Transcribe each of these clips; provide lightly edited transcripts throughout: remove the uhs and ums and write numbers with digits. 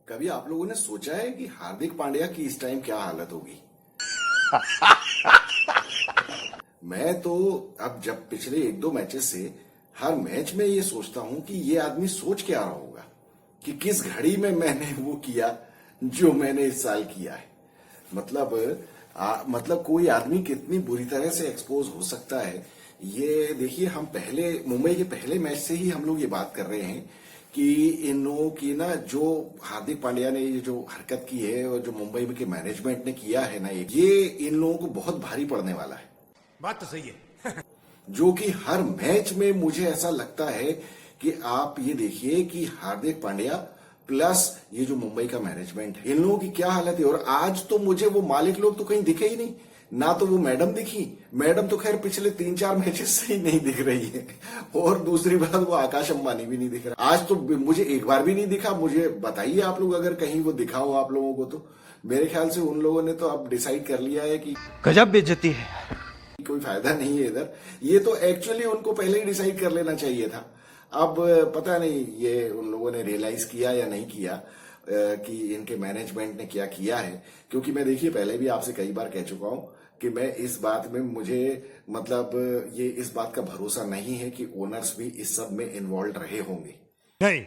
कभी आप लोगों ने सोचा है कि हार्दिक पांड्या की इस टाइम क्या हालत होगी? मैं तो अब जब पिछले एक दो मैचेस से हर मैच में ये सोचता हूं कि ये आदमी सोच क्या रहा होगा कि किस घड़ी में मैंने वो किया जो मैंने इस साल किया है। मतलब मतलब कोई आदमी कितनी बुरी तरह से एक्सपोज हो सकता है। ये देखिए, हम पहले मुंबई के पहले मैच से ही हम लोग ये बात कर रहे हैं कि इन लोगों की ना, जो हार्दिक पांड्या ने ये जो हरकत की है और जो मुंबई के मैनेजमेंट ने किया है ना, ये इन लोगों को बहुत भारी पड़ने वाला है। बात तो सही है। जो कि हर मैच में मुझे ऐसा लगता है कि आप ये देखिए कि हार्दिक पांड्या प्लस ये जो मुंबई का मैनेजमेंट है, इन लोगों की क्या हालत है। और आज तो मुझे वो मालिक लोग तो कहीं दिखे ही नहीं, ना तो वो मैडम दिखी। मैडम तो खैर पिछले 3-4 मैचेस से ही नहीं दिख रही है। और दूसरी बात, वो आकाश अंबानी भी नहीं दिख रहा। आज तो मुझे एक बार भी नहीं दिखा। मुझे बताइए आप लोग, अगर कहीं वो दिखा हो आप लोगों को, तो मेरे ख्याल से उन लोगों ने तो अब डिसाइड कर लिया है कि गजब बेइज्जती है। कोई फायदा नहीं है इधर। ये तो एक्चुअली उनको पहले ही डिसाइड कर लेना चाहिए था। अब पता नहीं ये उन लोगों ने रियलाइज किया या नहीं किया कि इनके मैनेजमेंट ने क्या किया है। क्योंकि मैं देखिए पहले भी आपसे कई बार कह चुका हूं कि मैं इस बात में, मुझे मतलब ये इस बात का भरोसा नहीं है कि ओनर्स भी इस सब में इन्वॉल्व रहे होंगे। नहीं।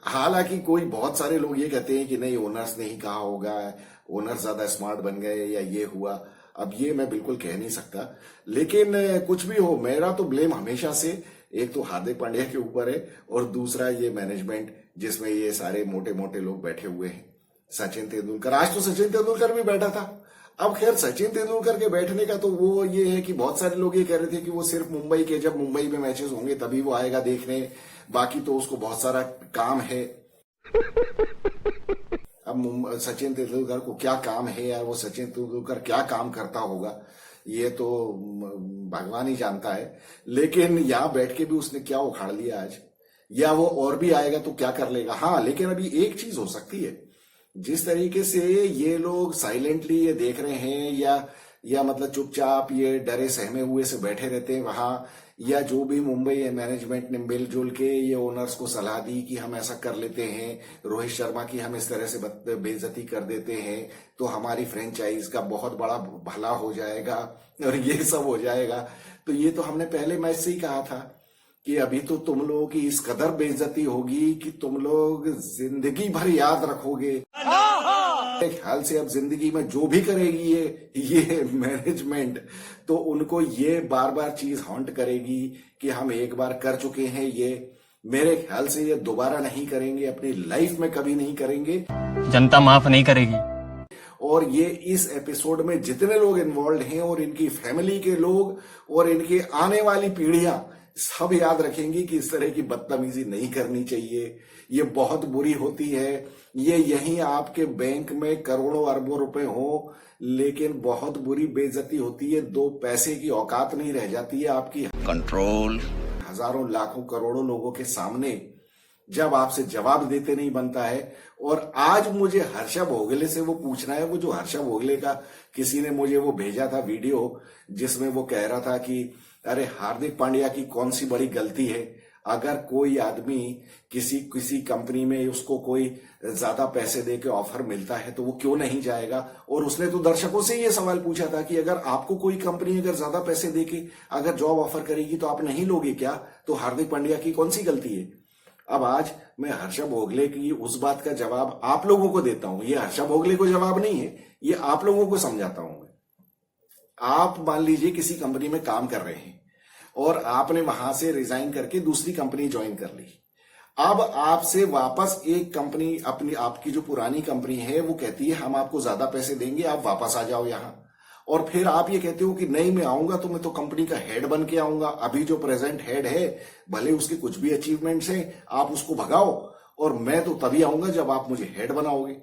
हालांकि कोई बहुत सारे लोग ये कहते हैं कि नहीं, ओनर्स ने ही कहा होगा, ओनर्स ज्यादा स्मार्ट बन गए या ये हुआ। अब ये मैं बिल्कुल कह नहीं सकता, लेकिन कुछ भी हो, मेरा तो ब्लेम हमेशा से एक तो हार्दिक पांड्या के ऊपर है और दूसरा ये मैनेजमेंट जिसमें ये सारे मोटे मोटे लोग बैठे हुए हैं। सचिन तेंदुलकर, आज तो सचिन तेंदुलकर भी बैठा था। अब खैर सचिन तेंदुलकर के बैठने का तो वो ये है कि बहुत सारे लोग ये कह रहे थे कि वो सिर्फ मुंबई के, जब मुंबई में मैचेस होंगे तभी वो आएगा देखने, बाकी तो उसको बहुत सारा काम है। अब सचिन तेंदुलकर को क्या काम है यार, वो सचिन तेंदुलकर क्या काम करता होगा ये तो भगवान ही जानता है। लेकिन यहां बैठ के भी उसने क्या उखाड़ लिया आज, या वो और भी आएगा तो क्या कर लेगा। हाँ, लेकिन अभी एक चीज हो सकती है, जिस तरीके से ये लोग साइलेंटली ये देख रहे हैं या मतलब चुपचाप ये डरे सहमे हुए से बैठे रहते हैं वहां, या जो भी मुंबई मैनेजमेंट ने मिलजुल के ये ओनर्स को सलाह दी कि हम ऐसा कर लेते हैं, रोहित शर्मा की हम इस तरह से बेइज्जती कर देते हैं तो हमारी फ्रेंचाइज का बहुत बड़ा भला हो जाएगा और ये सब हो जाएगा। तो ये तो हमने पहले मैच से ही कहा था कि अभी तो तुम लोगों की इस कदर बेइज्जती होगी कि तुम लोग जिंदगी भर याद रखोगे। मेरे ख्याल से अब जिंदगी में जो भी करेगी ये मैनेजमेंट, तो उनको ये बार बार चीज हॉन्ट करेगी कि हम एक बार कर चुके हैं ये। मेरे ख्याल से ये दोबारा नहीं करेंगे, अपनी लाइफ में कभी नहीं करेंगे। जनता माफ नहीं करेगी। और ये इस एपिसोड में जितने लोग इन्वॉल्व हैं और इनकी फैमिली के लोग और इनके आने वाली पीढ़ियां सब याद रखेंगी कि इस तरह की बदतमीजी नहीं करनी चाहिए। ये बहुत बुरी होती है। ये यहीं आपके बैंक में करोड़ों अरबों रुपए हो, लेकिन बहुत बुरी बेइज्जती होती है। 2 पैसे की औकात नहीं रह जाती है आपकी। कंट्रोल। हजारों लाखों करोड़ों लोगों के सामने जब आपसे जवाब देते नहीं बनता है। और आज मुझे हर्षा भोगले से वो पूछना है, वो जो हर्षा भोगले का किसी ने मुझे वो भेजा था वीडियो, जिसमें वो कह रहा था कि अरे हार्दिक पांड्या की कौन सी बड़ी गलती है, अगर कोई आदमी किसी कंपनी में उसको कोई ज्यादा पैसे दे के ऑफर मिलता है तो वो क्यों नहीं जाएगा। और उसने तो दर्शकों से ये सवाल पूछा था कि अगर आपको कोई कंपनी अगर ज्यादा पैसे दे के अगर जॉब ऑफर करेगी तो आप नहीं लोगे क्या। तो हार्दिक पांड्या की कौन सी गलती है। अब आज मैं हर्षा भोगले की उस बात का जवाब आप लोगों को देता हूं। ये हर्षा भोगले को जवाब नहीं है, ये आप लोगों को समझाता हूं मैं। आप मान लीजिए किसी कंपनी में काम कर रहे हैं और आपने वहां से रिजाइन करके दूसरी कंपनी ज्वाइन कर ली। अब आपसे वापस एक कंपनी, अपनी आपकी जो पुरानी कंपनी है, वो कहती है हम आपको ज्यादा पैसे देंगे, आप वापस आ जाओ यहां। और फिर आप ये कहते हो कि नहीं, मैं आऊंगा तो मैं तो कंपनी का हेड बन के आऊंगा। अभी जो प्रेजेंट हेड है, भले उसके कुछ भी अचीवमेंट्स हैं, आप उसको भगाओ और मैं तो तभी आऊंगा जब आप मुझे हेड बनाओगे।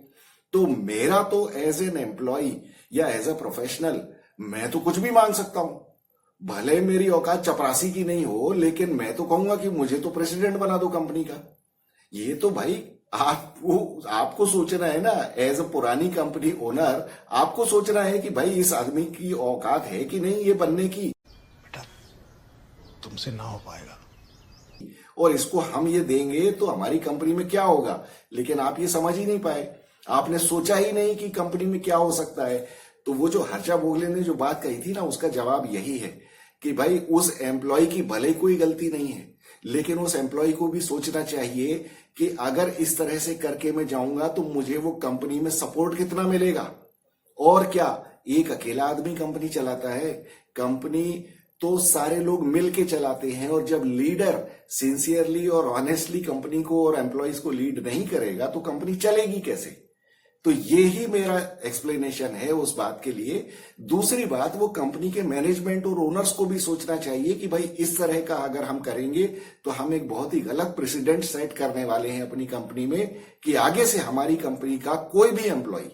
तो मेरा तो एज एन एम्प्लॉय या एज अ प्रोफेशनल मैं तो कुछ भी मांग सकता हूं। भले मेरी औकात चपरासी की नहीं हो, लेकिन मैं तो कहूंगा कि मुझे तो प्रेसिडेंट बना दो कंपनी का। ये तो भाई आपको सोचना है ना, एज अ पुरानी कंपनी ओनर आपको सोचना है कि भाई इस आदमी की औकात है कि नहीं ये बनने की। बेटा तुमसे ना हो पाएगा। और इसको हम ये देंगे तो हमारी कंपनी में क्या होगा, लेकिन आप ये समझ ही नहीं पाए, आपने सोचा ही नहीं कि कंपनी में क्या हो सकता है। तो वो जो हर्षा भोगले ने जो बात कही थी ना, उसका जवाब यही है कि भाई उस एम्प्लॉय की भले कोई गलती नहीं है, लेकिन उस एम्प्लॉय को भी सोचना चाहिए कि अगर इस तरह से करके मैं जाऊंगा तो मुझे वो कंपनी में सपोर्ट कितना मिलेगा। और क्या एक अकेला आदमी कंपनी चलाता है? कंपनी तो सारे लोग मिल के चलाते हैं, और जब लीडर सिंसियरली और ऑनेस्टली कंपनी को और एम्प्लॉयज को लीड नहीं करेगा तो कंपनी चलेगी कैसे? तो ये ही मेरा एक्सप्लेनेशन है उस बात के लिए। दूसरी बात, वो कंपनी के मैनेजमेंट और ओनर्स को भी सोचना चाहिए कि भाई इस तरह का अगर हम करेंगे तो हम एक बहुत ही गलत प्रेसिडेंट सेट करने वाले हैं अपनी कंपनी में, कि आगे से हमारी कंपनी का कोई भी एम्प्लॉय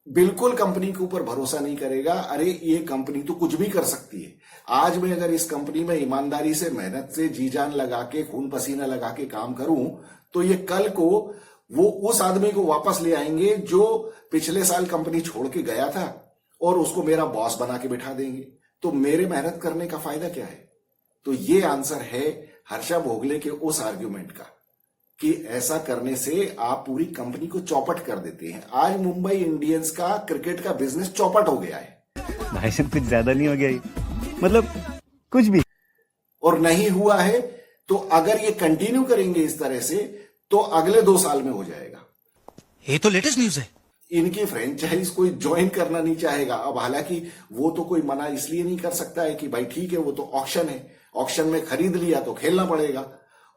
बिल्कुल कंपनी के ऊपर भरोसा नहीं करेगा। अरे ये कंपनी तो कुछ भी कर सकती है। आज मैं अगर इस कंपनी में ईमानदारी से, मेहनत से, जी जान लगा के, खून पसीना लगा के काम करूं तो ये कल को वो उस आदमी को वापस ले आएंगे जो पिछले साल कंपनी छोड़ के गया था, और उसको मेरा बॉस बना के बिठा देंगे। तो मेरे मेहनत करने का फायदा क्या है? तो ये आंसर है हर्षा भोगले के उस आर्ग्यूमेंट का कि ऐसा करने से आप पूरी कंपनी को चौपट कर देते हैं। आज मुंबई इंडियंस का क्रिकेट का बिजनेस चौपट हो गया है। भाई साहब कुछ ज्यादा नहीं हो गया ये? मतलब कुछ भी। और नहीं हुआ है तो अगर ये कंटिन्यू करेंगे इस तरह से तो अगले 2 साल में हो जाएगा। ये तो लेटेस्ट न्यूज है। इनकी फ्रेंचाइज कोई ज्वाइन करना नहीं चाहेगा। अब हालांकि वो तो कोई मना इसलिए नहीं कर सकता है कि भाई ठीक है वो तो ऑक्शन है, ऑक्शन में खरीद लिया तो खेलना पड़ेगा।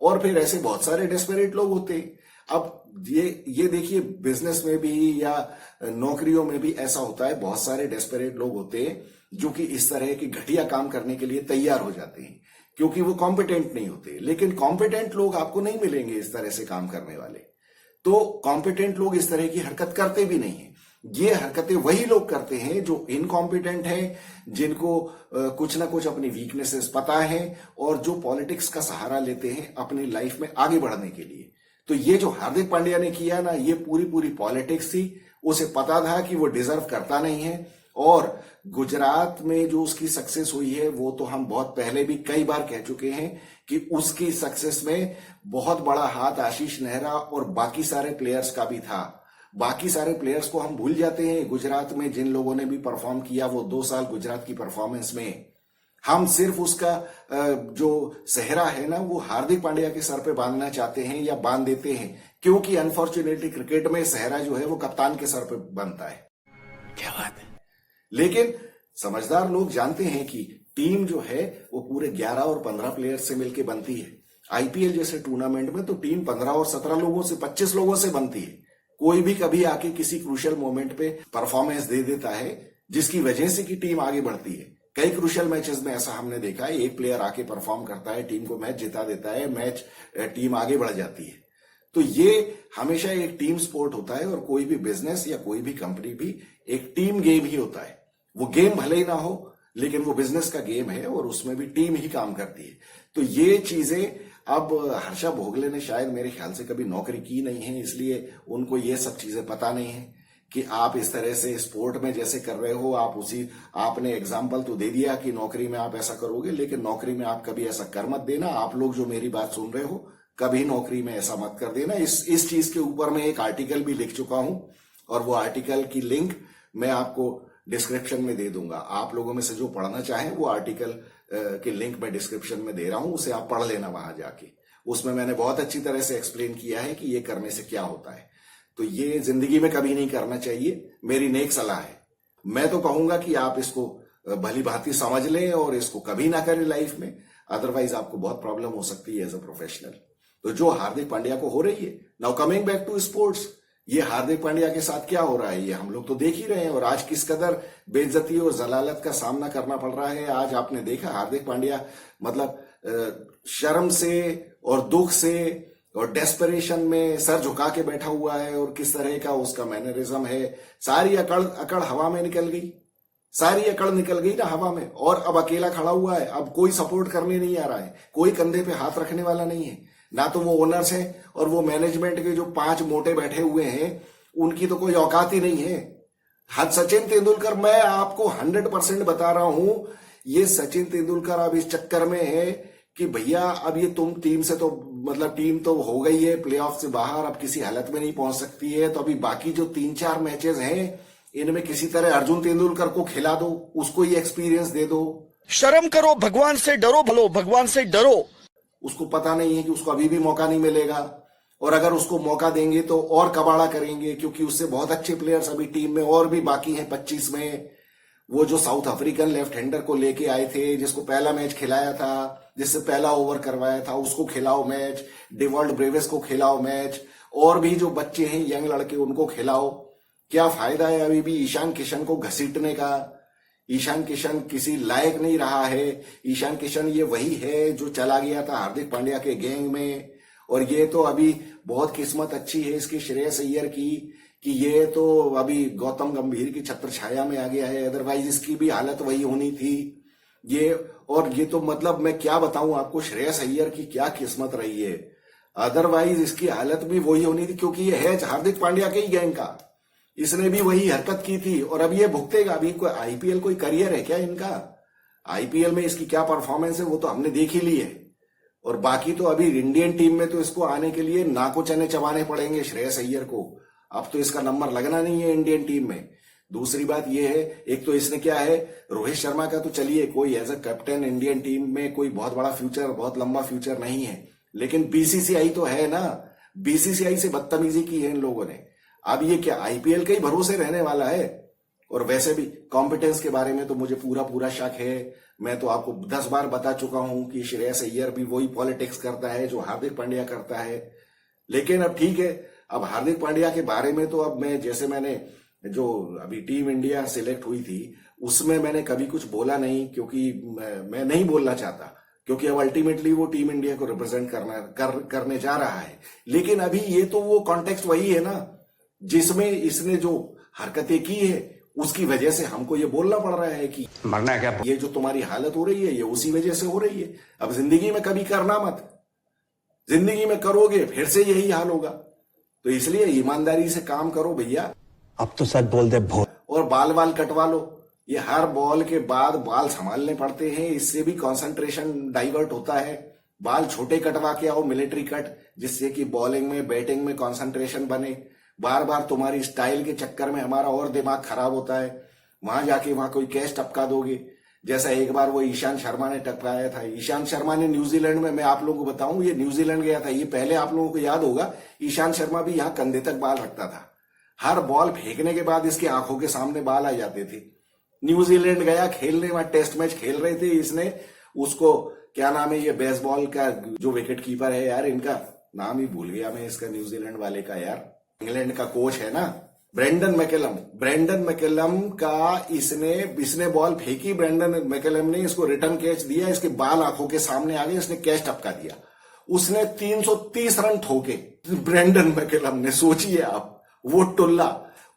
और फिर ऐसे बहुत सारे डेस्परेट लोग होते हैं। अब ये देखिए, बिजनेस में भी या नौकरियों में भी ऐसा होता है, बहुत सारे डेस्परेट लोग होते हैं जो कि इस तरह की घटिया काम करने के लिए तैयार हो जाते हैं क्योंकि वो कॉम्पिटेंट नहीं होते। लेकिन कॉम्पिटेंट लोग आपको नहीं मिलेंगे इस तरह से काम करने वाले। तो कॉम्पिटेंट लोग इस तरह की हरकत करते भी नहीं है। ये हरकतें वही लोग करते हैं जो इनकॉम्पिटेंट हैं, जिनको कुछ ना कुछ अपनी वीकनेसेस पता है और जो पॉलिटिक्स का सहारा लेते हैं अपनी लाइफ में आगे बढ़ने के लिए। तो ये जो हार्दिक पांड्या ने किया ना, ये पूरी पॉलिटिक्स थी। उसे पता था कि वो डिजर्व करता नहीं है। और गुजरात में जो उसकी सक्सेस हुई है वो तो हम बहुत पहले भी कई बार कह चुके हैं कि उसकी सक्सेस में बहुत बड़ा हाथ आशीष नेहरा और बाकी सारे प्लेयर्स का भी था। बाकी सारे प्लेयर्स को हम भूल जाते हैं। गुजरात में जिन लोगों ने भी परफॉर्म किया वो 2 साल गुजरात की परफॉर्मेंस में, हम सिर्फ उसका जो सेहरा है ना वो हार्दिक पांड्या के सर पे बांधना चाहते हैं या बांध देते हैं, क्योंकि अनफॉर्चुनेटली क्रिकेट में सेहरा जो है वो कप्तान के सर पे बनता है। क्या बात है। लेकिन समझदार लोग जानते हैं कि टीम जो है वो पूरे 11 और 15 प्लेयर्स से मिलकर बनती है। आईपीएल जैसे टूर्नामेंट में तो टीम 15 और 17 लोगों से, 25 लोगों से बनती है। कोई भी कभी आके किसी क्रूशियल मोमेंट पे परफॉर्मेंस दे देता है जिसकी वजह से कि टीम आगे बढ़ती है। कई क्रूशियल मैचेस में ऐसा हमने देखा है, एक प्लेयर आके परफॉर्म करता है, टीम को मैच जिता देता है, मैच टीम आगे बढ़ जाती है। तो ये हमेशा एक टीम स्पोर्ट होता है, और कोई भी बिजनेस या कोई भी कंपनी भी एक टीम गेम ही होता है। वो गेम भले ही ना हो लेकिन वो बिजनेस का गेम है और उसमें भी टीम ही काम करती है। तो ये चीजें अब हर्षा भोगले ने शायद मेरे ख्याल से कभी नौकरी की नहीं है, इसलिए उनको ये सब चीजें पता नहीं है कि आप इस तरह से स्पोर्ट में जैसे कर रहे हो, आपने एग्जाम्पल तो दे दिया कि नौकरी में आप ऐसा करोगे, लेकिन नौकरी में आप कभी ऐसा कर मत देना। आप लोग जो मेरी बात सुन रहे हो, कभी नौकरी में ऐसा मत कर देना। इस चीज के ऊपर मैं एक आर्टिकल भी लिख चुका हूं, और वो आर्टिकल की लिंक मैं आपको डिस्क्रिप्शन में दे दूंगा। आप लोगों में से जो पढ़ना चाहें वो आर्टिकल की लिंक मैं डिस्क्रिप्शन में दे रहा हूं, उसे आप पढ़ लेना वहां जाके। उसमें मैंने बहुत अच्छी तरह से एक्सप्लेन किया है कि ये करने से क्या होता है। तो ये जिंदगी में कभी नहीं करना चाहिए, मेरी नेक सलाह है। मैं तो कहूंगा कि आप इसको भली भांति समझ लें और इसको कभी ना करें लाइफ में, अदरवाइज आपको बहुत प्रॉब्लम हो सकती है एज अ प्रोफेशनल। तो जो हार्दिक पांड्या को हो रही है, now coming back to sports, ये हार्दिक पांड्या के साथ क्या हो रहा है ये हम लोग तो देख ही रहे हैं, और आज किस कदर बेइज्जती और जलालत का सामना करना पड़ रहा है। आज आपने देखा हार्दिक पांड्या मतलब शर्म से और दुख से और डेस्परेशन में सर झुका के बैठा हुआ है, और किस तरह का उसका मैनरिज्म है। सारी अकड़ हवा में निकल गई, सारी अकड़ निकल गई ना हवा में, और अब अकेला खड़ा हुआ है। अब कोई सपोर्ट करने नहीं आ रहा है, कोई कंधे पे हाथ रखने वाला नहीं है। ना तो वो ओनर्स हैं और वो मैनेजमेंट के जो 5 मोटे बैठे हुए हैं उनकी तो कोई औकात ही नहीं है। हद सचिन तेंदुलकर, मैं आपको 100% बता रहा हूं, ये सचिन तेंदुलकर अब इस चक्कर में है कि भैया अब ये तुम टीम से तो मतलब टीम तो हो गई है प्लेऑफ से बाहर, अब किसी हालत में नहीं पहुंच सकती है, तो अभी बाकी जो 3-4 मैचेस हैं इनमें किसी तरह अर्जुन तेंदुलकर को खिला दो, उसको ये एक्सपीरियंस दे दो। शर्म करो, भगवान से डरो, भलो भगवान से डरो। उसको पता नहीं है कि उसको अभी भी मौका नहीं मिलेगा, और अगर उसको मौका देंगे तो और कबाड़ा करेंगे, क्योंकि उससे बहुत अच्छे प्लेयर्स अभी टीम में और भी बाकी हैं 25 में। वो जो साउथ अफ्रीकन लेफ्ट हैंडर को लेके आए थे, जिसको पहला मैच खिलाया था, जिससे पहला ओवर करवाया था, उसको खिलाओ मैच। डिवॉल्ट ब्रेविस को खिलाओ मैच, और भी जो बच्चे हैं यंग लड़के उनको खिलाओ। क्या फायदा है अभी भी ईशान किशन को घसीटने का? ईशान किशन किसी लायक नहीं रहा है। ईशान किशन ये वही है जो चला गया था हार्दिक पांड्या के गैंग में, और ये तो अभी बहुत किस्मत अच्छी है इसकी श्रेयस अय्यर की कि ये तो अभी गौतम गंभीर की छत्र छाया में आ गया है, अदरवाइज इसकी भी हालत वही होनी थी। ये तो मतलब मैं क्या बताऊं आपको, श्रेयस अय्यर की क्या किस्मत रही है, अदरवाइज इसकी हालत भी वही होनी थी, क्योंकि ये है हार्दिक पांड्या के ही गैंग का। इसने भी वही हरकत की थी और अब ये भुगतेगा। अभी कोई आईपीएल कोई करियर है क्या इनका? आईपीएल में इसकी क्या परफॉर्मेंस है वो तो हमने देख ही ली है, और बाकी तो अभी इंडियन टीम में तो इसको आने के लिए नाको चने चबाने पड़ेंगे श्रेयस अय्यर को। अब तो इसका नंबर लगना नहीं है इंडियन टीम में। दूसरी बात यह है, एक तो इसने क्या है, रोहित शर्मा का तो चलिए कोई as a captain Indian team में कोई बहुत बड़ा फ्यूचर, बहुत लंबा फ्यूचर नहीं है, लेकिन बीसीसीआई तो है ना। बीसीसीआई से बदतमीजी की है इन लोगों ने। अब ये क्या आईपीएल के ही भरोसे रहने वाला है? और वैसे भी कॉम्पिटेंस के बारे में तो मुझे पूरा शक है। मैं तो आपको 10 बार बता चुका हूं कि श्रेयस अय्यर भी वही पॉलिटिक्स करता है जो हार्दिक पांड्या करता है। लेकिन अब ठीक है, अब हार्दिक पांड्या के बारे में तो अब मैंने जो अभी टीम इंडिया सिलेक्ट हुई थी उसमें मैंने कभी कुछ बोला नहीं, क्योंकि मैं नहीं बोलना चाहता, क्योंकि अब अल्टीमेटली वो टीम इंडिया को रिप्रेजेंट करने जा रहा है। लेकिन अभी ये तो वो कॉन्टेक्स्ट वही है ना जिसमें इसने जो हरकतें की है उसकी वजह से हमको ये बोलना पड़ रहा है कि मरना क्या, ये जो तुम्हारी हालत हो रही है ये उसी वजह से हो रही है। अब जिंदगी में कभी करना मत, जिंदगी में करोगे फिर से यही हाल होगा। तो इसलिए ईमानदारी से काम करो भैया। अब तो सच बोल दे भो। और बाल कटवा लो। ये हर बॉल के बाद बाल संभालने पड़ते हैं, इससे भी कंसंट्रेशन डाइवर्ट होता है। बाल छोटे कटवा के आओ, मिलिट्री कट, जिससे कि बॉलिंग में बैटिंग में कंसंट्रेशन बने। बार बार तुम्हारी स्टाइल के चक्कर में हमारा और दिमाग खराब होता है। वहां जाके वहां कोई कैच टपका दोगे, जैसा एक बार वो ईशांत शर्मा ने टपकाया था। ईशांत शर्मा ने न्यूजीलैंड में, मैं आप लोगों को बताऊं, ये न्यूजीलैंड गया था, ये पहले आप लोगों को याद होगा ईशांत शर्मा भी यहां कंधे तक बाल रखता था। हर बॉल फेंकने के बाद इसकी आंखों के सामने बाल आ जाते थे। न्यूजीलैंड गया खेलने, वहां टेस्ट मैच खेल रहे थे, इसने उसको क्या नाम है, ये बेसबॉल का जो विकेट कीपर है यार, इनका नाम ही भूल गया मैं इसका, न्यूजीलैंड वाले का यार, इंग्लैंड का कोच है ना, ब्रेंडन मैकेलम का इसने बॉल फेंकी, ब्रेंडन मैकेलम ने इसको रिटर्न कैच दिया, इसके बाल आंखों के सामने आ गए, इसने कैच टपका दिया। उसने 330 रन ठोके ब्रेंडन मैकेलम ने, सोचिए आप, वो टुल्ला,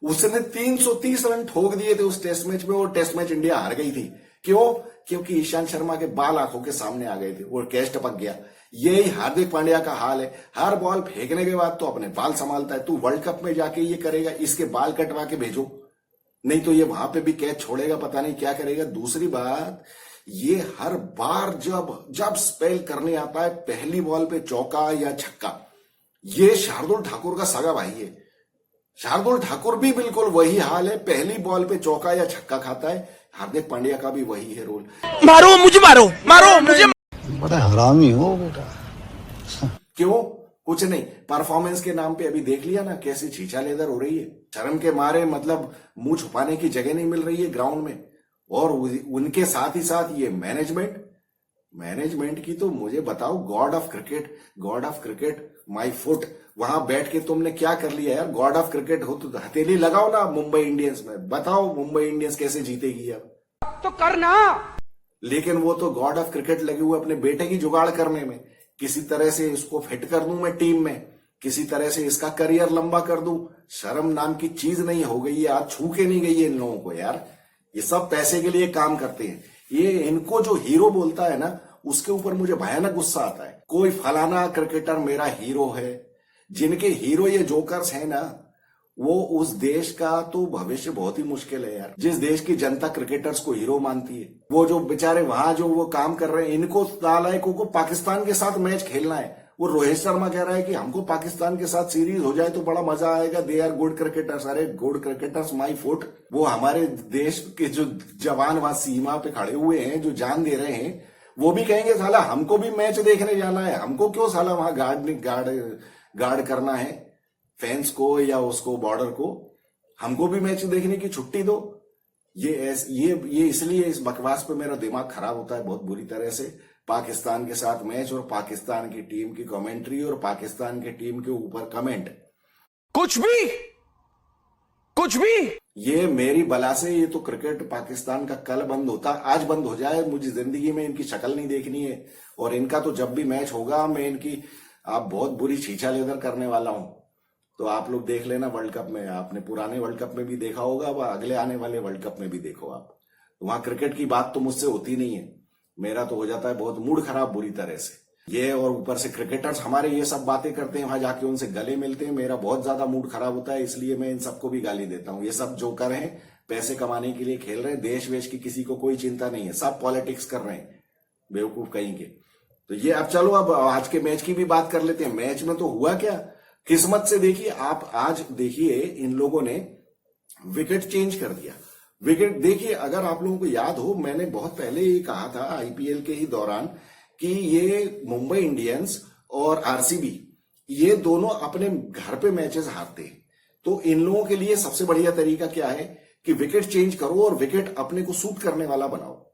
उसने 330 रन ठोक दिए थे उस टेस्ट मैच में, और टेस्ट मैच इंडिया हार गई थी। क्यों? क्योंकि ईशांत शर्मा के बाल आंखों के सामने आ गए थे, वो कैच टपक गया। यही हार्दिक पांड्या का हाल है, हर बॉल फेंकने के बाद तो अपने बाल संभालता है। तू वर्ल्ड कप में जाके ये करेगा, इसके बाल कटवा के भेजो, नहीं तो ये वहां पे भी कैच छोड़ेगा, पता नहीं क्या करेगा। दूसरी बात, ये हर बार जब स्पेल करने आता है पहली बॉल पे चौका या छक्का, ये शार्दुल ठाकुर का सगा भाई है। शार्दुल ठाकुर भी बिल्कुल वही हाल है, पहली बॉल पे चौका या छक्का खाता है। हार्दिक पांड्या का भी वही है रोल। मारो मुझे, मारो मुझे। बड़ा हरामी हो बेटा। क्यों? कुछ नहीं, परफॉर्मेंस के नाम पे अभी देख लिया ना कैसी छीछा लेदर हो रही है। शर्म के मारे मतलब मुंह छुपाने की जगह नहीं मिल रही है ग्राउंड में। और उनके साथ ही साथ ये मैनेजमेंट की तो मुझे बताओ, God of cricket my foot, वहां बैठ के तुमने क्या कर लिया यार? गॉड ऑफ क्रिकेट हो तो हथेली लगाओ ना मुंबई इंडियंस में, बताओ मुंबई इंडियंस कैसे जीतेगी अब तो करना। लेकिन वो तो गॉड ऑफ क्रिकेट लगे हुए अपने बेटे की जुगाड़ करने में, किसी तरह से इसको फिट कर दूं मैं टीम में, किसी तरह से इसका करियर लंबा कर दूं। शर्म नाम की चीज नहीं हो गई है, आज छू के नहीं गई है इन लोगों को यार। ये सब पैसे के लिए काम करते हैं। ये इनको जो हीरो बोलता है ना, उसके ऊपर मुझे भयानक गुस्सा आता है। कोई फलाना क्रिकेटर मेरा हीरो है, जिनके हीरो ये जोकर्स हैं ना, वो उस देश का तो भविष्य बहुत ही मुश्किल है यार। जिस देश की जनता क्रिकेटर्स को हीरो मानती है, वो जो बेचारे वहां जो वो काम कर रहे हैं, इनको नालायकों को पाकिस्तान के साथ मैच खेलना है। वो रोहित शर्मा कह रहा है कि हमको पाकिस्तान के साथ सीरीज हो जाए तो बड़ा मजा आएगा, दे आर गुड क्रिकेटर्स। अरे गुड क्रिकेटर्स माई फुट। वो हमारे देश के जो जवान वहां सीमा पे खड़े हुए हैं, जो जान दे रहे हैं, वो भी कहेंगे साला हमको भी मैच देखने जाना है, हमको क्यों साला वहां गार्ड करना है फैंस को या उसको बॉर्डर को, हमको भी मैच देखने की छुट्टी दो। ये इसलिए इस बकवास पे मेरा दिमाग खराब होता है बहुत बुरी तरह से। पाकिस्तान के साथ मैच और पाकिस्तान की टीम की कमेंट्री और पाकिस्तान की टीम के ऊपर कमेंट, कुछ भी ये मेरी बला से ये तो क्रिकेट पाकिस्तान का कल बंद होता, आज बंद हो जाए। मुझे जिंदगी में इनकी शक्ल नहीं देखनी है। और इनका तो जब भी मैच होगा मैं इनकी बहुत बुरी छीछा लेदर करने वाला हूं। तो आप लोग देख लेना वर्ल्ड कप में। आपने पुराने वर्ल्ड कप में भी देखा होगा, व अगले आने वाले वर्ल्ड कप में भी देखो आप। वहां क्रिकेट की बात तो मुझसे होती नहीं है, मेरा तो हो जाता है बहुत मूड खराब बुरी तरह से। ये और ऊपर से क्रिकेटर्स हमारे ये सब बातें करते हैं, वहां जाके उनसे गले मिलते हैं, मेरा बहुत ज्यादा मूड खराब होता है। इसलिए मैं इन सबको भी गाली देता हूं। ये सब जो कर रहे हैं पैसे कमाने के लिए खेल रहे हैं, देश वेश की किसी को कोई चिंता नहीं है, सब पॉलिटिक्स कर रहे हैं, बेवकूफ कहीं के। तो ये अब चलो, अब आज के मैच की भी बात कर लेते हैं। मैच में तो हुआ क्या, किस्मत से देखिए आप, आज देखिए इन लोगों ने विकेट चेंज कर दिया। विकेट देखिए, अगर आप लोगों को याद हो, मैंने बहुत पहले ही कहा था आईपीएल के ही दौरान कि ये मुंबई इंडियंस और आरसीबी ये दोनों अपने घर पे मैचेस हारते हैं। तो इन लोगों के लिए सबसे बढ़िया तरीका क्या है कि विकेट चेंज करो और विकेट अपने को सूट करने वाला बनाओ।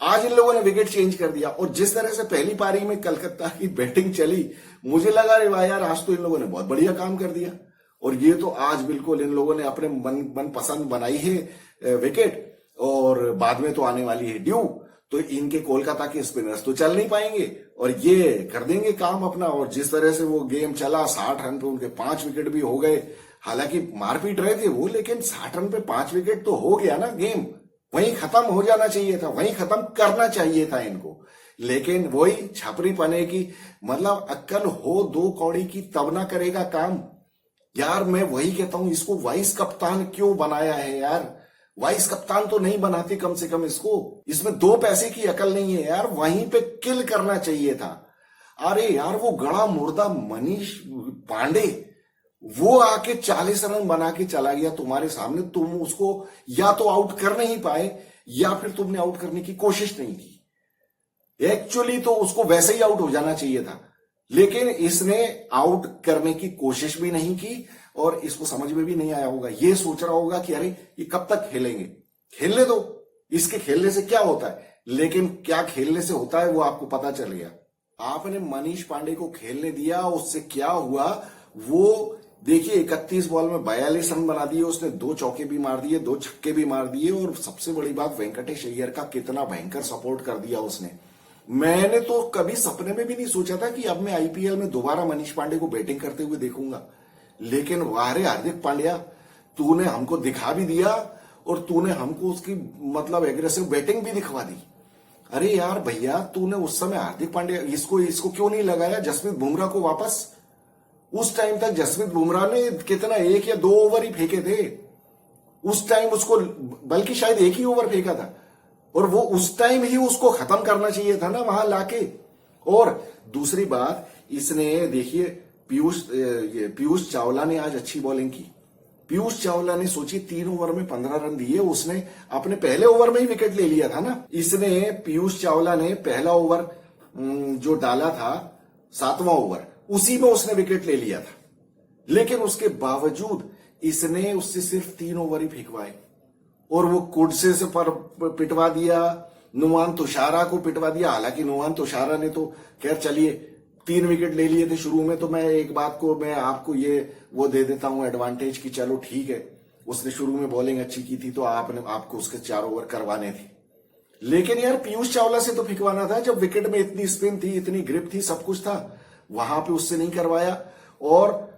आज इन लोगों ने विकेट चेंज कर दिया और जिस तरह से पहली पारी में कलकत्ता की बैटिंग चली, मुझे लगा रे वाह यार, आज तो इन लोगों ने बहुत बढ़िया काम कर दिया। और ये तो आज बिल्कुल इन लोगों ने अपने मन पसंद बनाई है विकेट, और बाद में तो आने वाली है ड्यू। तो इनके कोलकाता के स्पिनर्स तो चल नहीं पाएंगे और ये कर देंगे काम अपना। और जिस तरह से वो गेम चला, 60 रन पे उनके 5 विकेट भी हो गए। हालांकि मारपीट रहे थे वो, लेकिन 60 रन पे 5 विकेट तो हो गया ना गेम। वहीं खत्म हो जाना चाहिए था, वहीं खत्म करना चाहिए था इनको। लेकिन वही छपरी पने की, मतलब अक्ल हो 2 कौड़ी की तब ना करेगा काम। यार मैं वही कहता हूं, इसको वाइस कप्तान क्यों बनाया है यार? वाइस कप्तान तो नहीं बनाते कम से कम इसको। इसमें 2 पैसे की अकल नहीं है यार, वहीं पे किल करना चाहिए था। अरे यार वो गड़ा मुर्दा मनीष पांडे, वो आके 40 रन बना के चला गया तुम्हारे सामने। तुम उसको या तो आउट कर नहीं पाए या फिर तुमने आउट करने की कोशिश नहीं की। एक्चुअली तो उसको वैसे ही आउट हो जाना चाहिए था, लेकिन इसने आउट करने की कोशिश भी नहीं की और इसको समझ में भी नहीं आया होगा। ये सोच रहा होगा कि अरे ये कब तक खेलेंगे, खेलने दो, इसके खेलने से क्या होता है। लेकिन क्या खेलने से होता है वो आपको पता चल गया। आपने मनीष पांडे को खेलने दिया, उससे क्या हुआ वो देखिए। 31 बॉल में 42 रन बना दिए उसने, 2 चौके भी मार दिए, 2 छक्के भी मार दिए। और सबसे बड़ी बात, वेंकटेश अय्यर का कितना भयंकर सपोर्ट कर दिया उसने। मैंने तो कभी सपने में भी नहीं सोचा था कि अब मैं आईपीएल में दोबारा मनीष पांडे को बैटिंग करते हुए देखूंगा। लेकिन वारे हार्दिक पांड्या, तूने हमको दिखा भी दिया और तूने हमको उसकी मतलब एग्रेसिव बैटिंग भी दिखवा दी। अरे यार भैया, तूने उस समय हार्दिक पांड्या इसको क्यों नहीं लगाया जसप्रीत बुमराह को वापस? उस टाइम तक जसप्रीत बुमराह ने कितना 1 या 2 ओवर ही फेंके थे उस टाइम उसको, बल्कि शायद 1 ही ओवर फेंका था। और वो उस टाइम ही उसको खत्म करना चाहिए था ना वहां लाके। और दूसरी बात, इसने देखिए पीयूष चावला ने आज अच्छी बॉलिंग की। पीयूष चावला ने सोची 3 ओवर में 15 रन दिए, उसने अपने पहले ओवर में ही विकेट ले लिया था ना। इसने पीयूष चावला ने पहला ओवर जो डाला था 7वां ओवर, उसी में उसने विकेट ले लिया था। लेकिन उसके बावजूद इसने उससे सिर्फ 3 ओवर ही फेंकवाए और वो कुडसे से पर पिटवा दिया, नुमान तुषारा को पिटवा दिया। हालांकि नुमान तुषारा ने तो खैर चलिए 3 विकेट ले लिए थे शुरू में, तो मैं एक बात को मैं आपको ये वो दे देता हूं एडवांटेज की, चलो ठीक है उसने शुरू में बॉलिंग अच्छी की थी तो आपको उसके 4 ओवर करवाने थे। लेकिन यार पीयूष चावला से तो फेंकवाना था जब विकेट में इतनी स्पिन थी, इतनी ग्रिप थी, सब कुछ था, वहां पे उससे नहीं करवाया। और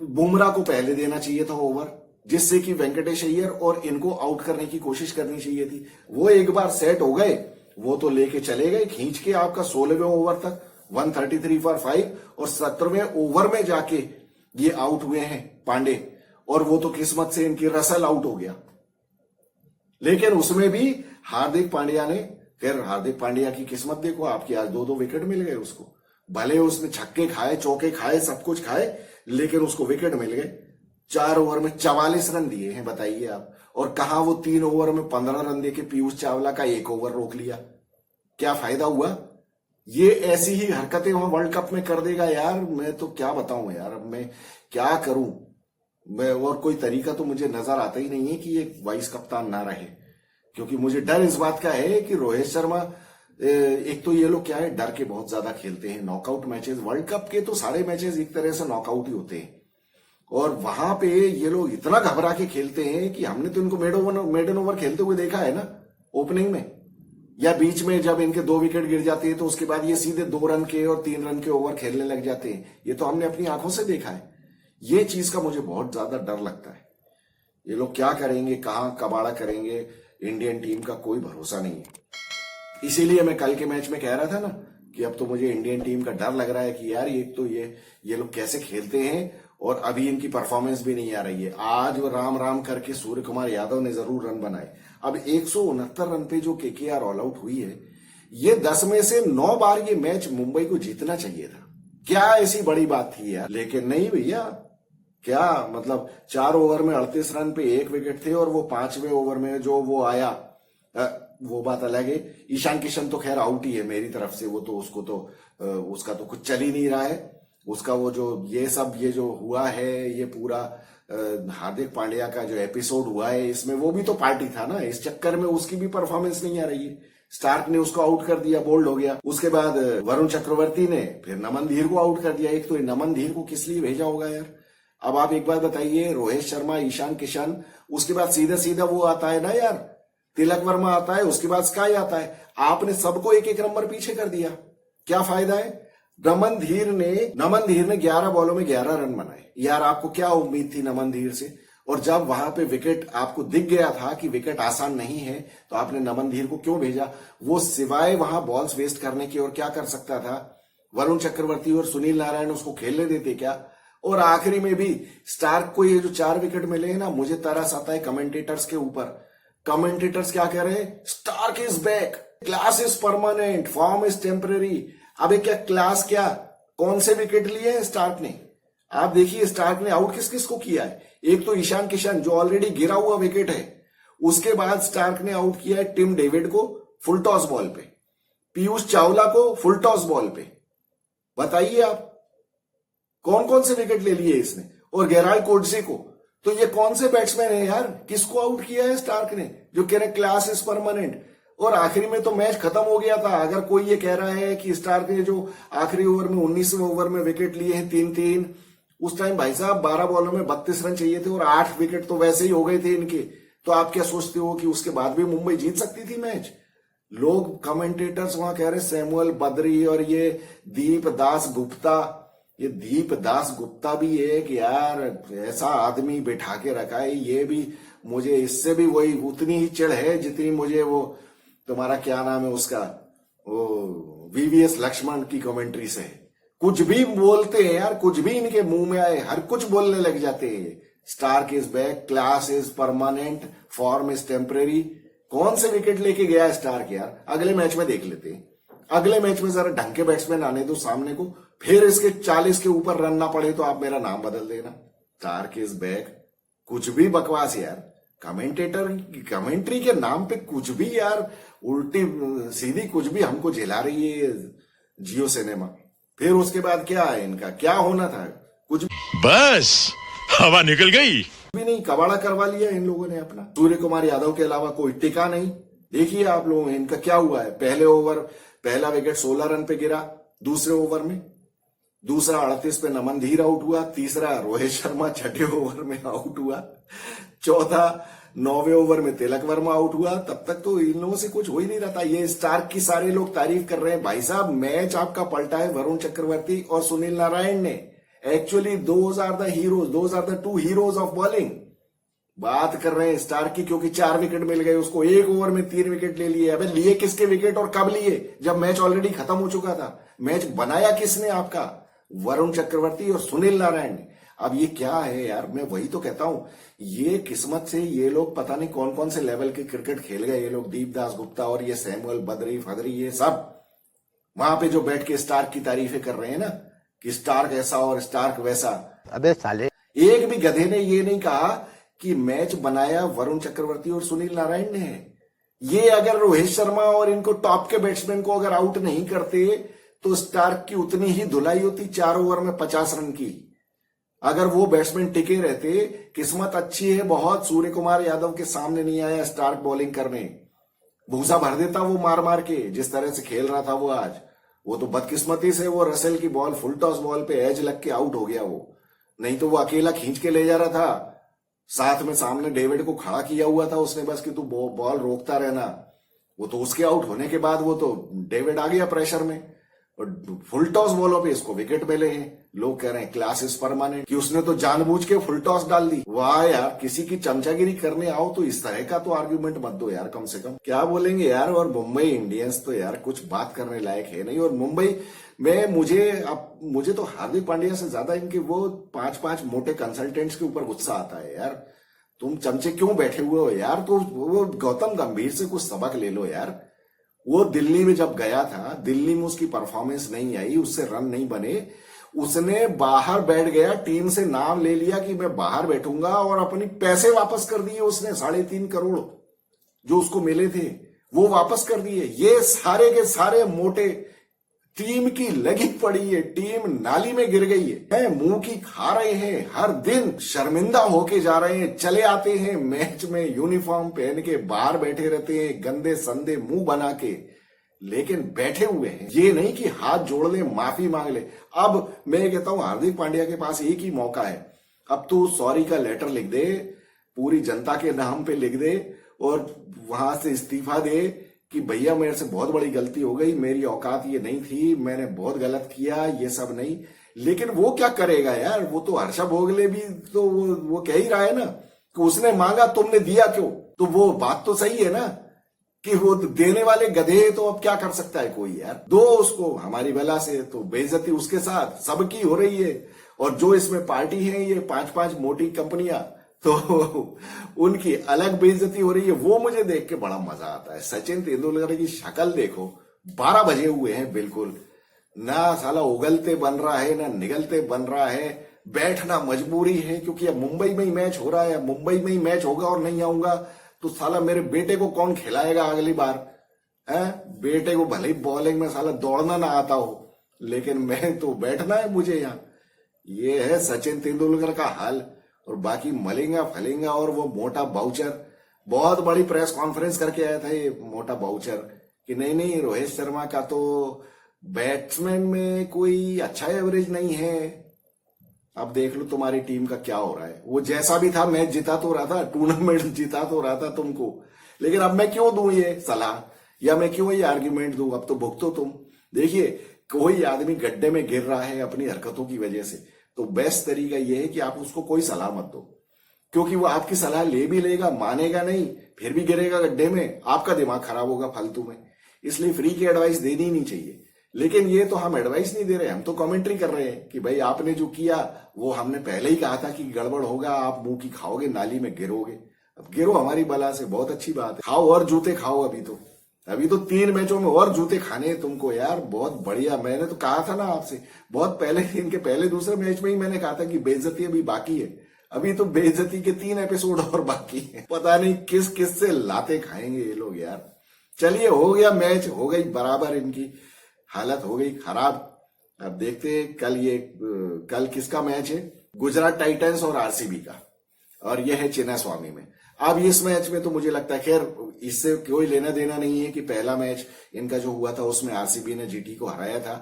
बुमराह को पहले देना चाहिए था ओवर, जिससे कि वेंकटेश अय्यर और इनको आउट करने की कोशिश करनी चाहिए थी। वो एक बार सेट हो गए, वो तो लेके चले गए खींच के आपका 16वें ओवर तक 133 फॉर 5 और 17वें ओवर में जाके ये आउट हुए हैं पांडे। और वो तो किस्मत से इनकी रसल आउट हो गया। लेकिन उसमें भी हार्दिक पांड्या ने, खैर हार्दिक पांड्या की किस्मत देखो, आपकी आज 2-2 विकेट मिल गए उसको। भले उसने छक्के खाए, चौके खाए, सब कुछ खाए, लेकिन उसको विकेट मिल गए। 4 ओवर में 44 रन दिए हैं, बताइए आप। और कहा वो 3 ओवर में 15 रन देके पीयूष चावला का 1 ओवर रोक लिया। क्या फायदा हुआ? ये ऐसी ही हरकतें वहां वर्ल्ड कप में कर देगा यार। मैं तो क्या बताऊं यार, अब मैं क्या करूं। मैं और कोई तरीका तो मुझे नजर आता ही नहीं है कि ये वाइस कप्तान ना रहे, क्योंकि मुझे डर इस बात का है कि रोहित शर्मा, एक तो ये लोग क्या है, डर के बहुत ज्यादा खेलते हैं। नॉकआउट मैचेस, वर्ल्ड कप के तो सारे मैचेस एक तरह से नॉकआउट ही होते हैं, और वहां पे ये लोग इतना घबरा के खेलते हैं कि हमने तो इनको मेडन ओवर खेलते हुए देखा है ना, ओपनिंग में या बीच में जब इनके 2 विकेट गिर जाते हैं तो उसके बाद ये सीधे 2 रन के और 3 रन के ओवर खेलने लग जाते हैं। ये तो हमने अपनी आंखों से देखा है। ये चीज का मुझे बहुत ज्यादा डर लगता है। ये लोग क्या करेंगे, कहां कबाड़ा करेंगे, इंडियन टीम का कोई भरोसा नहीं है। इसीलिए मैं कल के मैच में कह रहा था ना कि अब तो मुझे इंडियन टीम का डर लग रहा है कि यार एक तो ये लोग कैसे खेलते हैं, और अभी इनकी परफॉर्मेंस भी नहीं आ रही है। आज वो राम राम करके सूर्य कुमार यादव ने जरूर रन बनाए। अब 169 रन पे जो केकेआर ऑल आउट हुई है, ये 10 में से 9 बार ये मैच मुंबई को जीतना चाहिए था। क्या ऐसी बड़ी बात थी यार, लेकिन नहीं भैया। क्या मतलब 4 ओवर में 38 रन पे 1 विकेट थे, और वो 5वें ओवर में जो वो आया, वो बात अलग है। ईशान किशन तो खैर आउट ही है मेरी तरफ से, वो तो उसका तो कुछ चल ही नहीं रहा है। उसका वो जो ये जो हुआ है, ये पूरा हार्दिक पांड्या का जो एपिसोड हुआ है, इसमें वो भी तो पार्टी था ना। इस चक्कर में उसकी भी परफॉर्मेंस नहीं आ रही है। स्टार्क ने उसको आउट कर दिया, बोल्ड हो गया। उसके बाद वरुण चक्रवर्ती ने फिर नमन धीर को आउट कर दिया। एक तो नमन धीर को किस लिए भेजा होगा यार। अब आप एक बात बताइए, रोहित शर्मा, ईशान किशन, उसके बाद सीधा सीधा वो आता है ना यार, तिलक वर्मा आता है, उसके बाद स्काई आता है। आपने सबको 1-1 नंबर पीछे कर दिया। क्या फायदा है? नमन धीर ने 11 बॉलों में 11 रन बनाए। यार आपको क्या उम्मीद थी नमन धीर से? और जब वहां पे विकेट आपको दिख गया था कि विकेट आसान नहीं है, तो आपने नमन धीर को क्यों भेजा? वो सिवाय वहां बॉल्स वेस्ट करने की और क्या कर सकता था? वरुण चक्रवर्ती और सुनील नारायण उसको खेलने देते क्या? और आखिरी में भी स्टार्क को ये जो 4 विकेट मिले हैं ना, मुझे तरस आता है कमेंटेटर्स के ऊपर। कमेंटेटर्स क्या कह रहे हैं? Starc is back, class is permanent, form is temporary. अबे क्या क्लास, क्या कौन से विकेट लिए हैं स्टार्क ने? आप देखिए स्टार्क ने आउट किस किस को किया है। एक तो ईशान किशन जो ऑलरेडी गिरा हुआ विकेट है, उसके बाद स्टार्क ने आउट किया है टिम डेविड को फुल टॉस बॉल पे, पीयूष चावला को फुल टॉस बॉल पे। बताइए आप कौन कौन से विकेट ले लिए इसने, और गेराल्ड कोडसे को। तो ये कौन से बैट्समैन है यार? किसको आउट किया है स्टार्क ने, जो कह रहे क्लास इज परमानेंट? और आखिरी में तो मैच खत्म हो गया था। अगर कोई ये कह रहा है कि स्टार्क ने जो आखिरी ओवर में 19वें ओवर में विकेट लिए हैं 3-3, उस टाइम भाई साहब 12 बॉलों में 32 रन चाहिए थे और 8 विकेट तो वैसे ही हो गए थे इनके। तो आप क्या सोचते हो कि उसके बाद भी मुंबई जीत सकती थी मैच? लोग कमेंटेटर्स वहां कह रहे सैमुअल बद्री और ये दीप दास गुप्ता। ये दीप दास गुप्ता भी एक यार ऐसा आदमी बैठा के रखा है। ये भी मुझे इससे भी वही उतनी ही चिढ़ है जितनी मुझे वो तुम्हारा क्या नाम है उसका, वो वीवीएस लक्ष्मण की कमेंट्री से। कुछ भी बोलते हैं यार, कुछ भी इनके मुंह में आए हर कुछ बोलने लग जाते हैं। Starc is back, class is permanent, form is temporary. कौन से विकेट लेके गया है स्टार्क यार? अगले मैच में देख लेते हैं। अगले मैच में जरा ढंग के बैट्समैन आने दो सामने को, फिर इसके 40 के ऊपर रन ना पड़े तो आप मेरा नाम बदल देना। स्टार्क इज बैक, कुछ भी बकवास यार। कमेंटेटर कमेंट्री के नाम पे कुछ भी यार, उल्टी सीधी कुछ भी हमको झेला रही है जियो सिनेमा। फिर उसके बाद क्या है इनका, क्या होना था? कुछ बस हवा निकल गई भी नहीं, कबाड़ा करवा लिया इन लोगों ने अपना। सूर्य कुमार यादव के अलावा कोई टिका नहीं। देखिए आप लोग इनका क्या हुआ है। पहले ओवर पहला विकेट 16 रन पे गिरा दूसरे ओवर में, दूसरा 38 पे नमन धीर आउट हुआ, तीसरा रोहित शर्मा छठे ओवर में आउट हुआ, चौथा 9वें ओवर में तिलक वर्मा आउट हुआ। तब तक तो इन लोगों से कुछ हो ही नहीं रहा था। ये स्टार्क की सारे लोग तारीफ कर रहे हैं। भाई साहब मैच आपका पलटा है वरुण चक्रवर्ती और सुनील नारायण ने। Actually those are the heroes, those are the 2 heroes of bowling. बात कर रहे हैं स्टार्क की, क्योंकि 4 विकेट मिल गए उसको, 1 ओवर में 3 विकेट ले लिए। अबे लिए किसके विकेट और कब लिए? जब मैच ऑलरेडी खत्म हो चुका था। मैच बनाया किसने आपका? वरुण चक्रवर्ती और सुनील नारायण ने। अब ये क्या है यार, मैं वही तो कहता हूं, ये किस्मत से ये लोग पता नहीं कौन कौन से लेवल के क्रिकेट खेल गए ये लोग, दीपदास गुप्ता और ये सैमुअल बदरी फदरी, ये सब वहां पे जो बैठ के स्टार्क की तारीफें कर रहे हैं ना कि स्टार्क ऐसा और स्टार्क वैसा। अबे साले, एक भी गधे ने ये नहीं कहा कि मैच बनाया वरुण चक्रवर्ती और सुनील नारायण ने है। ये अगर रोहित शर्मा और इनको टॉप के बैट्समैन को अगर आउट नहीं करते तो स्टार्क की उतनी ही धुलाई होती 4 ओवर में 50 रन की। अगर वो बैट्समैन टिके रहते, किस्मत अच्छी है बहुत, सूर्य कुमार यादव के सामने नहीं आया स्टार्क बॉलिंग करने, भूसा भर देता वो मार मार के, जिस तरह से खेल रहा था वो आज। वो तो बदकिस्मती से वो रसेल की बॉल फुल टॉस बॉल पे एज लग के आउट हो गया वो, नहीं तो वो अकेला खींच के ले जा रहा था। साथ में सामने डेविड को खड़ा किया हुआ था उसने बस कि तू बॉल रोकता रहना। वो तो उसके आउट होने के बाद वो तो डेविड आ गया प्रेशर में, और फुल टॉस बॉलों पे इसको विकेट मिले हैं। लोग कह रहे हैं क्लास इज परमानेंट, कि उसने तो जानबूझ के फुल टॉस डाल दी। वाह यार, किसी की चमचागिरी करने आओ तो इस तरह का तो आर्ग्यूमेंट मत दो यार, कम से कम क्या बोलेंगे यार। और मुंबई इंडियंस तो यार कुछ बात करने लायक है नहीं। और मुंबई में मुझे तो हार्दिक पांड्या से ज्यादा इनके वो 5 मोटे कंसल्टेंट्स के ऊपर गुस्सा आता है यार। तुम चमचे क्यों बैठे हुए हो यार? तो वो गौतम गंभीर से कुछ सबक ले लो यार। वो दिल्ली में जब गया था, दिल्ली में उसकी परफॉर्मेंस नहीं आई, उससे रन नहीं बने, उसने बाहर बैठ गया, टीम से नाम ले लिया कि मैं बाहर बैठूंगा, और अपनी पैसे वापस कर दिए उसने। 3.5 करोड़ जो उसको मिले थे वो वापस कर दिए। ये सारे के सारे मोटे टीम की लगी पड़ी है, टीम नाली में गिर गई है, मुंह की खा रहे हैं, हर दिन शर्मिंदा होके जा रहे हैं। चले आते हैं मैच में यूनिफॉर्म पहन के, बाहर बैठे रहते हैं गंदे संदे मुंह बना के, लेकिन बैठे हुए हैं। ये नहीं कि हाथ जोड़ ले, माफी मांग ले। अब मैं कहता हूं हार्दिक पांड्या के पास एक ही मौका है, अब तू सॉरी का लेटर लिख दे, पूरी जनता के नाम पे लिख दे, और वहां से इस्तीफा दे कि भैया मेरे से बहुत बड़ी गलती हो गई, मेरी औकात ये नहीं थी, मैंने बहुत गलत किया, ये सब नहीं। लेकिन वो क्या करेगा यार? वो तो हर्षा भोगले भी तो वो कह ही रहा है ना कि उसने मांगा तुमने दिया क्यों? तो वो बात तो सही है ना कि वो देने वाले गधे, तो अब क्या कर सकता है कोई यार? दो उसको हमारी बला से, तो बेइज्जती उसके साथ सबकी हो रही है। और जो इसमें पार्टी है ये 5 मोटी कंपनियां, तो उनकी अलग बेइज्जती हो रही है। वो मुझे देख के बड़ा मजा आता है। सचिन तेंदुलकर की शक्ल देखो, 12 बजे हुए हैं बिल्कुल, ना साला उगलते बन रहा है ना निगलते बन रहा है, बैठना मजबूरी है क्योंकि अब मुंबई में ही मैच हो रहा है। मुंबई में ही मैच होगा और नहीं आऊंगा तो साला मेरे बेटे को कौन खिलाएगा अगली बार? है बेटे को भले ही बॉलिंग में साला दौड़ना ना आता हो, लेकिन मैं तो बैठना है मुझे यहाँ। ये है सचिन तेंदुलकर का हाल। और बाकी मलिंगा फलिंगा और वो मोटा बाउचर, बहुत बड़ी प्रेस कॉन्फ्रेंस करके आया था ये मोटा बाउचर कि नहीं रोहित शर्मा का तो बैट्समैन में कोई अच्छा एवरेज नहीं है। अब देख लो तुम्हारी टीम का क्या हो रहा है। वो जैसा भी था मैच जिता तो रहा था, टूर्नामेंट जिता तो रहा था तुमको, लेकिन अब मैं क्यों दूं ये सलाह या मैं क्यों ये आर्ग्यूमेंट दूं? अब तो भुगतो तुम। देखिए कोई आदमी गड्ढे में गिर रहा है अपनी हरकतों की वजह से, तो बेस्ट तरीका यह है कि आप उसको कोई सलाह मत दो, क्योंकि वो आपकी सलाह ले भी लेगा, मानेगा नहीं, फिर भी गिरेगा गड्ढे में, आपका दिमाग खराब होगा फालतू में। इसलिए फ्री की एडवाइस देनी नहीं चाहिए। लेकिन ये तो हम एडवाइस नहीं दे रहे, हम तो कमेंट्री कर रहे हैं कि भाई आपने जो किया वो हमने पहले ही कहा था कि गड़बड़ होगा, आप मुंह की खाओगे, नाली में गिरोगे। अब गिरो हमारी बला से, बहुत अच्छी बात है, खाओ और जूते खाओ। अभी तो 3 मैचों में और जूते खाने हैं तुमको यार, बहुत बढ़िया। मैंने तो कहा था ना आपसे बहुत पहले, इनके पहले दूसरे मैच में ही मैंने कहा था कि बेइज्जती अभी बाकी है। अभी तो बेइज्जती के 3 एपिसोड और बाकी है। पता नहीं किस किस से लाते खाएंगे ये लोग यार। चलिए हो गया मैच, हो गई बराबर, इनकी हालत हो गई खराब। अब देखते हैं कल किसका मैच है, गुजरात टाइटंस और आरसीबी का, और यह है चिन्नास्वामी में। अब इस मैच में तो मुझे लगता है, खैर इससे कोई लेना देना नहीं है कि पहला मैच इनका जो हुआ था उसमें आरसीबी ने जीटी को हराया था।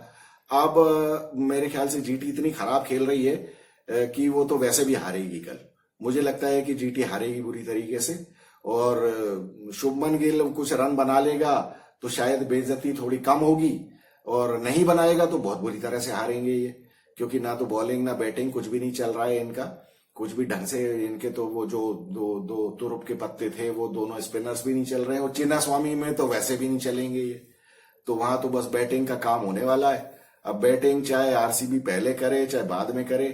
अब मेरे ख्याल से जीटी इतनी खराब खेल रही है कि वो तो वैसे भी हारेगी कल। मुझे लगता है कि जीटी हारेगी बुरी तरीके से, और शुभमन गिल कुछ रन बना लेगा तो शायद बेइज्जती थोड़ी कम होगी, और नहीं बनाएगा तो बहुत बुरी तरह से हारेंगे ये, क्योंकि ना तो बॉलिंग ना बैटिंग कुछ भी नहीं चल रहा है इनका, कुछ भी ढंग से। इनके तो वो जो दो तुरुप के पत्ते थे वो दोनों स्पिनर्स भी नहीं चल रहे हैं, और चिन्नास्वामी में तो वैसे भी नहीं चलेंगे ये। तो वहां तो बस बैटिंग का काम होने वाला है। अब बैटिंग चाहे आरसीबी पहले करे चाहे बाद में करे,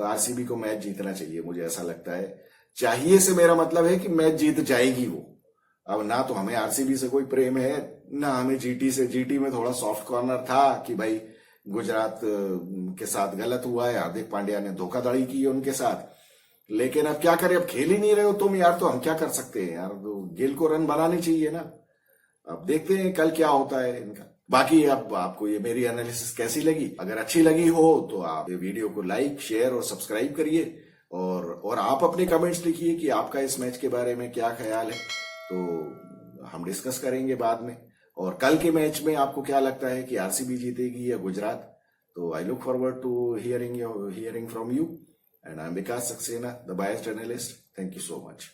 आरसीबी को मैच जीतना चाहिए, मुझे ऐसा लगता है। चाहिए से मेरा मतलब है कि मैच जीत जाएगी वो। अब ना तो हमें आरसीबी से कोई प्रेम है, ना हमें जीटी से। जीटी में थोड़ा सॉफ्ट कॉर्नर था कि भाई गुजरात के साथ गलत हुआ है, हार्दिक पांड्या ने धोखाधड़ी की है उनके साथ, लेकिन अब क्या करें, अब खेल ही नहीं रहे हो तुम यार, तो हम क्या कर सकते हैं यार। तो गिल को रन बनाने चाहिए ना। अब देखते हैं कल क्या होता है इनका। बाकी अब आपको ये मेरी एनालिसिस कैसी लगी? अगर अच्छी लगी हो तो आप ये वीडियो को लाइक, शेयर और सब्सक्राइब करिए, और आप अपने कमेंट्स लिखिए कि आपका इस मैच के बारे में क्या ख्याल है, तो हम डिस्कस करेंगे बाद में। और कल के मैच में आपको क्या लगता है कि आरसीबी जीतेगी या गुजरात? तो I look forward to hearing from you, and I am Vikas Saxena, the biased analyst. Thank you so much.